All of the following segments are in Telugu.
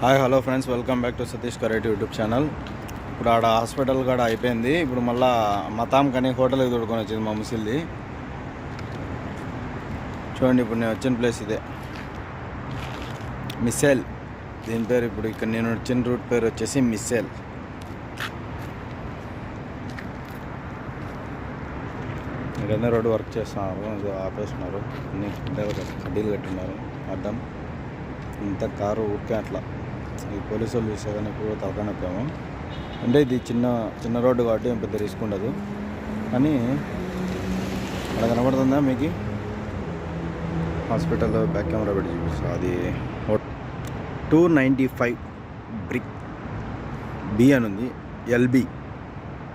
Hi hello friends, welcome back to Satish Kareti YouTube channel. ఇప్పుడు ఆడ హాస్పిటల్ కూడా అయిపోయింది. ఇప్పుడు మళ్ళీ మతాం కానీ హోటల్కి తోడుకొని వచ్చింది మా ముసిల్ది. చూడండి, ఇప్పుడు నేను వచ్చిన ప్లేస్ ఇదే, మిస్సెల్. దీని పేరు ఇప్పుడు ఇక్కడ నేను వచ్చిన రూట్ పేరు వచ్చేసి మిస్సెల్. ఇక్కడనే రోడ్డు వర్క్ చేస్తున్నారు, ఆపేస్తున్నారు, అన్ని కడ్డీలు కట్టున్నారు అడ్డం. ఇంత కారు ఊరికే అట్లా ఈ పోలీసు వాళ్ళు చూసే కానీ ఎక్కువ తలకానొక్కాము. అంటే ఇది చిన్న రోడ్డు కాబట్టి ఏం పెద్ద రిస్క్ ఉండదు. కానీ అక్కడ కనబడుతుందా మీకు? హాస్పిటల్ బ్యాక్ కెమెరా పెట్టి చూపిస్తా. అది 295 బ్రిక్ బి అని ఉంది, ఎల్బి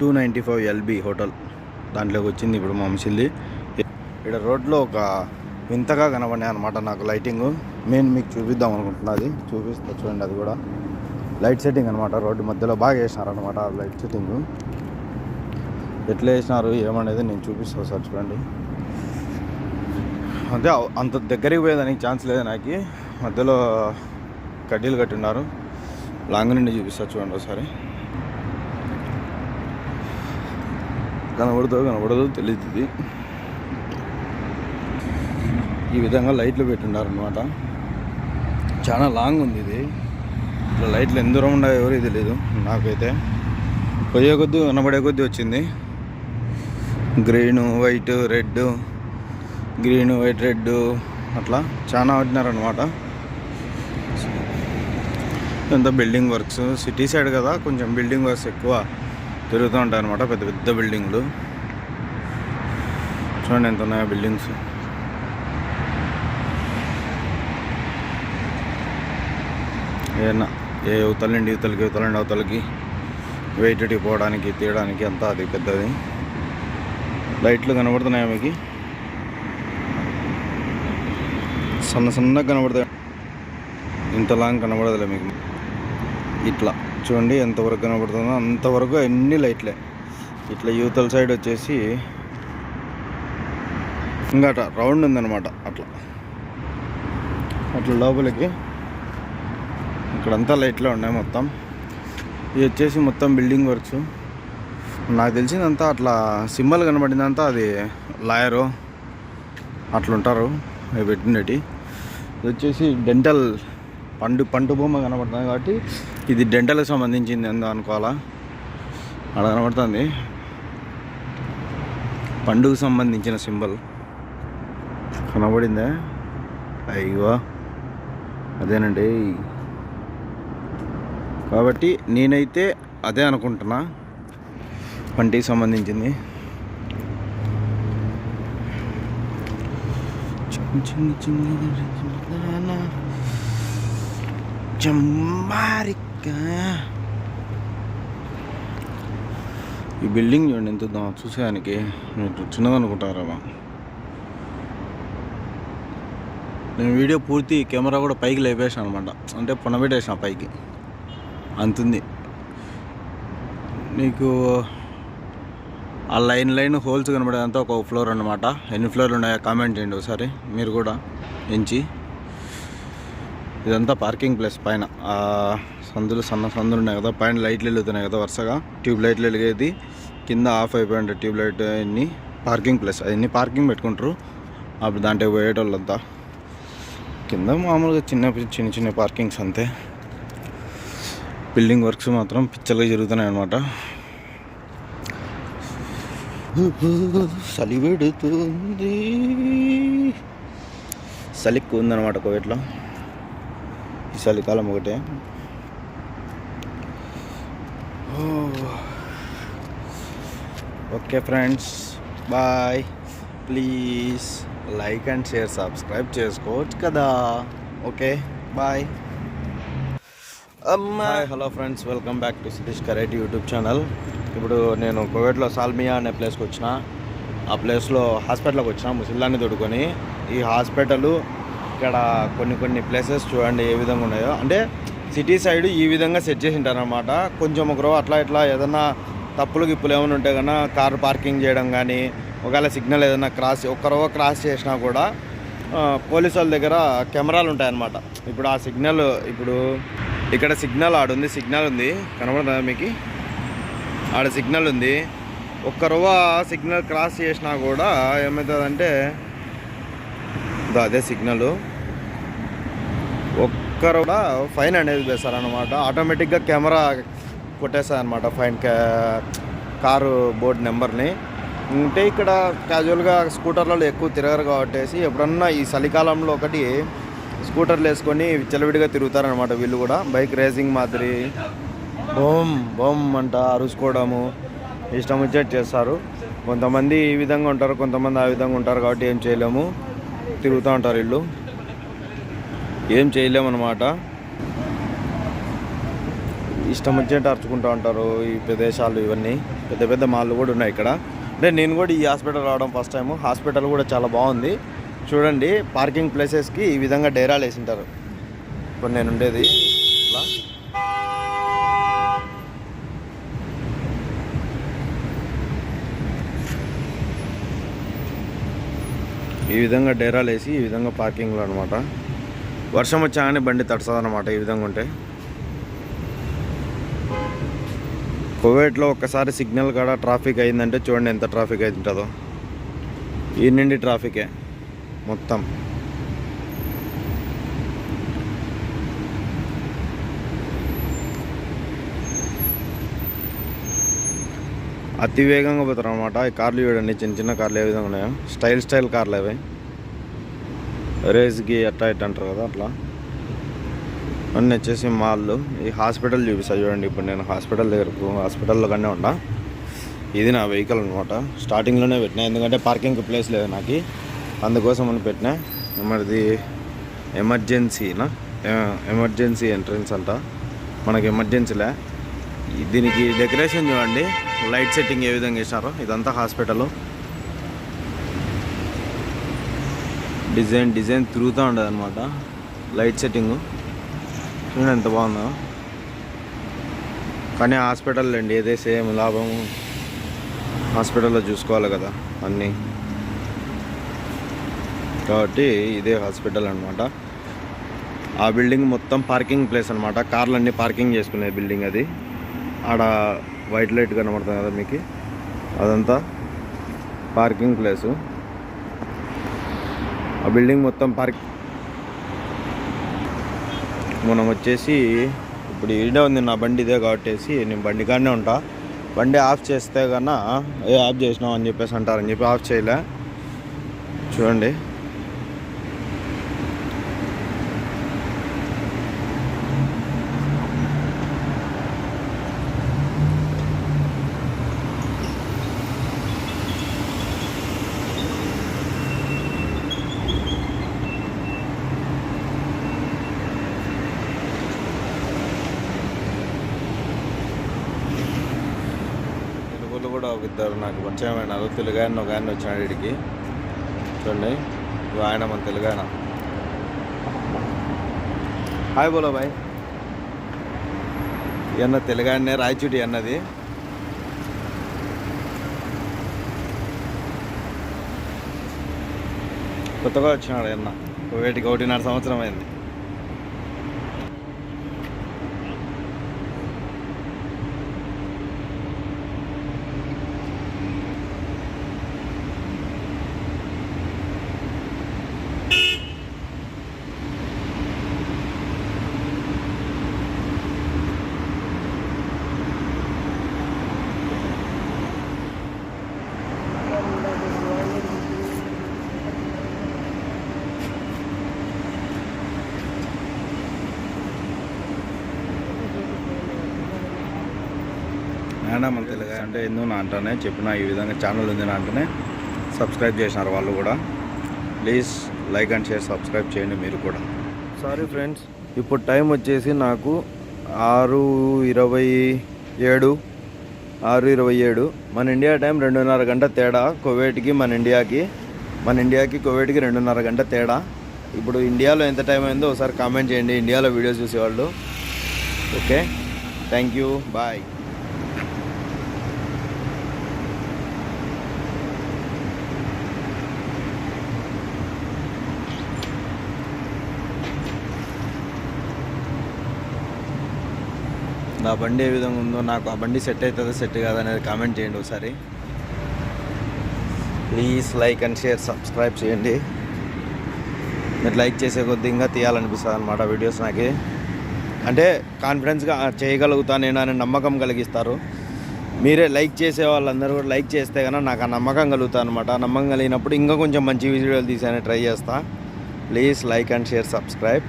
295 ఎల్బి హోటల్ దాంట్లోకి వచ్చింది ఇప్పుడు మా ముసిల్ది. ఇక్కడ రోడ్లో ఒక వింతగా కనబడినాయి అనమాట నాకు లైటింగ్. నేను మీకు చూపిద్దాం అనుకుంటున్నా, అది చూపిస్తా. చూడండి, అది కూడా లైట్ సెట్టింగ్ అనమాట. రోడ్డు మధ్యలో బాగా వేసినారనమాట ఆ లైట్ సెట్టింగ్. ఎట్లా వేసినారు ఏమనేది నేను చూపిస్తాను సార్. చూడండి, అంటే అంత దగ్గరికి పోయేదానికి ఛాన్స్ లేదు నాకు. మధ్యలో కడ్డీలు కట్టి ఉన్నారు. లాంగ్ నుండి చూపిస్తా చూడండి ఒకసారి. కనబడదు తెలియదు. ఇది ఈ విధంగా లైట్లు పెట్టున్నారనమాట. చాలా లాంగ్ ఉంది ఇది. ఇట్లా లైట్లు ఎంత దూరం ఉన్నాయో ఎవరు తెలియదు నాకైతే. పోయే కొద్దీ కనబడే కొద్దీ వచ్చింది. Green white red, green white red అట్లా చాలా పట్టినారనమాట. ఎంత బిల్డింగ్ వర్క్స్, సిటీ సైడ్ కదా, కొంచెం బిల్డింగ్ వర్క్స్ ఎక్కువ తిరుగుతూ ఉంటాయి అనమాట. పెద్ద పెద్ద బిల్డింగ్లు చూడండి ఎంత ఉన్నాయో బిల్డింగ్స్. ఏదన్నా ఏ యువతల నుండి అవతలకి వెయిట్ పోవడానికి తీయడానికి అంతా అది పెద్దది. లైట్లు కనబడుతున్నాయి మీకు, సన్నగా కనబడతాయి. ఇంత లాంగ్ కనబడదులే మీకు. ఇట్లా చూడండి ఎంతవరకు కనబడుతుందో అంతవరకు అన్ని లైట్లే. ఇట్లా యువతల సైడ్ వచ్చేసి ఇంకా రౌండ్ ఉందన్నమాట. అట్లా లోపలికి ఇక్కడంతా లైట్లో ఉన్నాయి మొత్తం. ఇది వచ్చేసి మొత్తం బిల్డింగ్ వర్క్స్. నాకు తెలిసిందంతా అట్లా సింబల్ కనబడిందంతా అది లాయరు అట్లుంటారు అవి పెట్టినట్టు. ఇది వచ్చేసి డెంటల్ పండు బొమ్మ కనబడుతుంది కాబట్టి ఇది డెంటల్కి సంబంధించింది ఎందో అనుకోవాలా. అలా కనబడుతుంది, పండుగకు సంబంధించిన సింబల్ కనబడిందే. అయ్యో అదేనండి. కాబట్టి నేనైతే అదే అనుకుంటున్నా, పంటికి సంబంధించింది. ఈ బిల్డింగ్ చూడండి ఎంత చూసేదానికి మీరు చిన్నదనుకుంటారా. నేను వీడియో పూర్తి కెమెరా కూడా పైకి లేపేసాను అనమాట, అంటే పొనబెట్టేసాను పైకి, అంతుంది. నీకు ఆ లైన్ హోల్స్ కనబడేదంతా ఒక ఫ్లోర్ అనమాట. ఎన్ని ఫ్లోర్లు ఉన్నాయో కామెంట్ చేయండి ఒకసారి మీరు కూడా ఎంచి. ఇదంతా పార్కింగ్ ప్లేస్. పైన సన్న సందులు ఉన్నాయి కదా, పైన లైట్లు వెలుగుతున్నాయి కదా వరుసగా, ట్యూబ్ లైట్లు వెలిగేది. కింద ఆఫ్ అయిపోయింది ట్యూబ్ లైట్. అన్ని పార్కింగ్ ప్లేస్, అవన్నీ పార్కింగ్ పెట్టుకుంటారు అప్పుడు దాంట్లో పోయేటోళ్ళంతా. కింద మామూలుగా చిన్న పార్కింగ్స్ అంతే. బిల్డింగ్ వర్క్స్ మాత్రం పిచ్చలుగా జరుగుతున్నాయి అన్నమాట. చలి పెడుతుంది, చలిక్కు ఉందన్నమాట కోవిడ్లో. ఈ చలికాలం ఒకటే. Okay friends, bye. Please like and share, subscribe చేసుకోవచ్చు కదా. Okay bye. Hi hello friends, welcome back to Satish Kareti YouTube channel. ఇప్పుడు నేను కోవిడ్లో సాల్మియా అనే ప్లేస్కి వచ్చిన. ఆ ప్లేస్లో హాస్పిటల్కి వచ్చిన ముసిల్లాన్ని తోడుకొని. ఈ హాస్పిటల్ ఇక్కడ కొన్ని ప్లేసెస్ చూడండి ఏ విధంగా ఉన్నాయో. అంటే సిటీ సైడ్ ఈ విధంగా సెట్ చేసి ఉంటారనమాట. కొంచెం ఒకరో అట్లా ఏదన్నా తప్పులు గిప్పులు ఏమైనా ఉంటే కన్నా కారు పార్కింగ్ చేయడం కానీ, ఒకవేళ సిగ్నల్ ఏదైనా ఒక్కరో క్రాస్ చేసినా కూడా పోలీసు వాళ్ళ దగ్గర కెమెరాలు ఉంటాయన్నమాట. ఇప్పుడు ఆ సిగ్నల్, ఇప్పుడు ఇక్కడ సిగ్నల్ ఆడుంది, సిగ్నల్ ఉంది కనబడుతుందా మీకు? ఆడ సిగ్నల్ ఉంది. ఒక్క రవ్వ సిగ్నల్ క్రాస్ చేసినా కూడా ఏమవుతుందంటే అదే సిగ్నల్ ఒక్క రవ్వ ఫైన్ అనేది వేస్తారనమాట. ఆటోమేటిక్గా కెమెరా కొట్టేస్తుంది అనమాట ఫైన్, కారు బోర్డు నెంబర్ని. అంటే ఇక్కడ క్యాజువల్గా స్కూటర్లలో ఎక్కువ తిరగరు కాబట్టి ఎప్పుడన్నా ఈ చలికాలంలో ఒకటి స్కూటర్లు వేసుకొని విచ్చలవిడిగా తిరుగుతారనమాట. వీళ్ళు కూడా బైక్ రేసింగ్ మాదిరి బోమ్ బోమ్ అంట అరుసుకోవడము ఇష్టం వచ్చేట్టు చేస్తారు. కొంతమంది ఈ విధంగా ఉంటారు, కొంతమంది ఆ విధంగా ఉంటారు కాబట్టి ఏం చేయలేము, తిరుగుతూ ఉంటారు. వీళ్ళు ఏం చేయలేము అనమాట. ఇష్టం వచ్చేట్టు అరుచుకుంటూ ఉంటారు. ఈ ప్రదేశాలు ఇవన్నీ పెద్ద పెద్ద మాల్లు కూడా ఉన్నాయి ఇక్కడ. అంటే నేను కూడా ఈ హాస్పిటల్ రావడం ఫస్ట్ టైం. హాస్పిటల్ కూడా చాలా బాగుంది చూడండి. పార్కింగ్ ప్లేసెస్కి ఈ విధంగా డేరాలు వేసింటారు. ఇప్పుడు నేను ఉండేది ఇట్లా ఈ విధంగా డేరాలు వేసి ఈ విధంగా పార్కింగ్లో అనమాట. వర్షం వచ్చాగానే బండి తడుస్తుంది అనమాట ఈ విధంగా ఉంటే. కువైట్లో ఒక్కసారి సిగ్నల్ కాడ ట్రాఫిక్ అయిందంటే చూడండి ఎంత ట్రాఫిక్ అయి ఉంటుందో. ఈ నుండి ట్రాఫికే మొత్తం. అతి వేగంగా పోతారు అనమాట ఈ కార్లు. చూడండి చిన్న చిన్న కార్లు ఏ విధంగా ఉన్నాయో, స్టైల్ కార్లు అవి. రేస్కి అట్లా ఇట్లా అంటారు కదా అట్లా. అన్నీ వచ్చేసి మాల్లు. ఈ హాస్పిటల్ చూపిస్తా చూడండి. ఇప్పుడు నేను హాస్పిటల్లో కన్నా ఉన్నా. ఇది నా వెహికల్ అనమాట. స్టార్టింగ్లోనే పెట్టినా ఎందుకంటే పార్కింగ్కి ప్లేస్ లేదు నాకు, అందుకోసం అని పెట్టినా. మరిది ఎమర్జెన్సీ ఎంట్రన్స్ అంట. మనకి ఎమర్జెన్సీలే. దీనికి డెకరేషన్ చూడండి, లైట్ సెట్టింగ్ ఏ విధంగా వేసారో. ఇదంతా హాస్పిటల్ డిజైన్ తిరుగుతూ ఉండదు అనమాట. లైట్ సెట్టింగు చూడండి ఎంత బాగుందో. కానీ హాస్పిటల్ అండి, ఏదే సేమ్ లాభము హాస్పిటల్లో చూసుకోవాలి కదా అన్నీ, కాబట్టి ఇదే హాస్పిటల్ అనమాట. ఆ బిల్డింగ్ మొత్తం పార్కింగ్ ప్లేస్ అనమాట. కార్లన్నీ పార్కింగ్ చేసుకునే బిల్డింగ్ అది. ఆడ వైట్ లైట్ కనబడుతుంది కదా మీకు, అదంతా పార్కింగ్ ప్లేసు. ఆ బిల్డింగ్ మొత్తం మనం వచ్చేసి ఇప్పుడు ఈడే ఉంది నా బండి ఇదే కాబట్టి నేను బండి కాడనే ఉంటా. బండి ఆఫ్ చేస్తే కన్నా ఆఫ్ చేసినాం అని చెప్పేసి అంటారని చెప్పి ఆఫ్ చేయలే. చూడండి కూడా ఒక ఇద్దరు నాకు పరిచయం అయినారు. తెలుగు ఆయన ఒక ఆయన వచ్చినాడు వీడికి. చూడండి ఆయన మన తెలుగు ఆయన. హాయ్ బోలో బాయ్. అన్న తెలుగు ఆయనే, రాయచూటి అన్నది. కొత్తగా వచ్చినాడు అన్న. వేటికి 1.5 సంవత్సరం అయింది. అయినా మన తెలుగు అంటే ఎందుకు నా అంటేనే చెప్పిన ఈ విధంగా ఛానల్ ఉంది నా అంటేనే సబ్స్క్రైబ్ చేసినారు వాళ్ళు కూడా. Please like and share, subscribe చేయండి మీరు కూడా. సారీ ఫ్రెండ్స్, ఇప్పుడు టైం వచ్చేసి నాకు 6:27. మన ఇండియా టైం 2.5 గంట తేడా కువైట్కి. మన ఇండియాకి కువైట్కి 2.5 గంట తేడా. ఇప్పుడు ఇండియాలో ఎంత టైం అయిందో ఒకసారి కామెంట్ చేయండి, ఇండియాలో వీడియోస్ చూసేవాళ్ళు. Okay, thank you, bye. నా బండి ఏ విధంగా ఉందో, నాకు ఆ బండి సెట్ అవుతుందో సెట్ కాదనేది కామెంట్ చేయండి ఒకసారి. Please like and share, subscribe చేయండి. మీరు లైక్ చేసే కొద్ది ఇంకా తీయాలనిపిస్తుంది అనమాట వీడియోస్. నాకు అంటే కాన్ఫిడెన్స్గా చేయగలుగుతా నేను అనే నమ్మకం కలిగిస్తారు. మీరే లైక్ చేసే వాళ్ళందరూ కూడా లైక్ చేస్తే కనుక నాకు ఆ నమ్మకం కలుగుతా అనమాట. నమ్మకం కలిగినప్పుడు ఇంకా కొంచెం మంచి వీడియోలు తీసానే ట్రై చేస్తా. Please like and share, subscribe.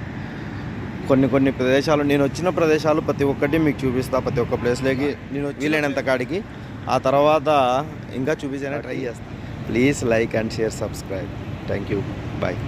కొన్ని ప్రదేశాలు, నేను వచ్చిన ప్రదేశాలు ప్రతి ఒక్కటి మీకు చూపిస్తా. ప్రతి ఒక్క ప్లేస్లోకి నేను వీలైనంత కాడికి, ఆ తర్వాత ఇంకా చూపించానే ట్రై చేస్తాను. Please like and share, subscribe. Thank you. Bye.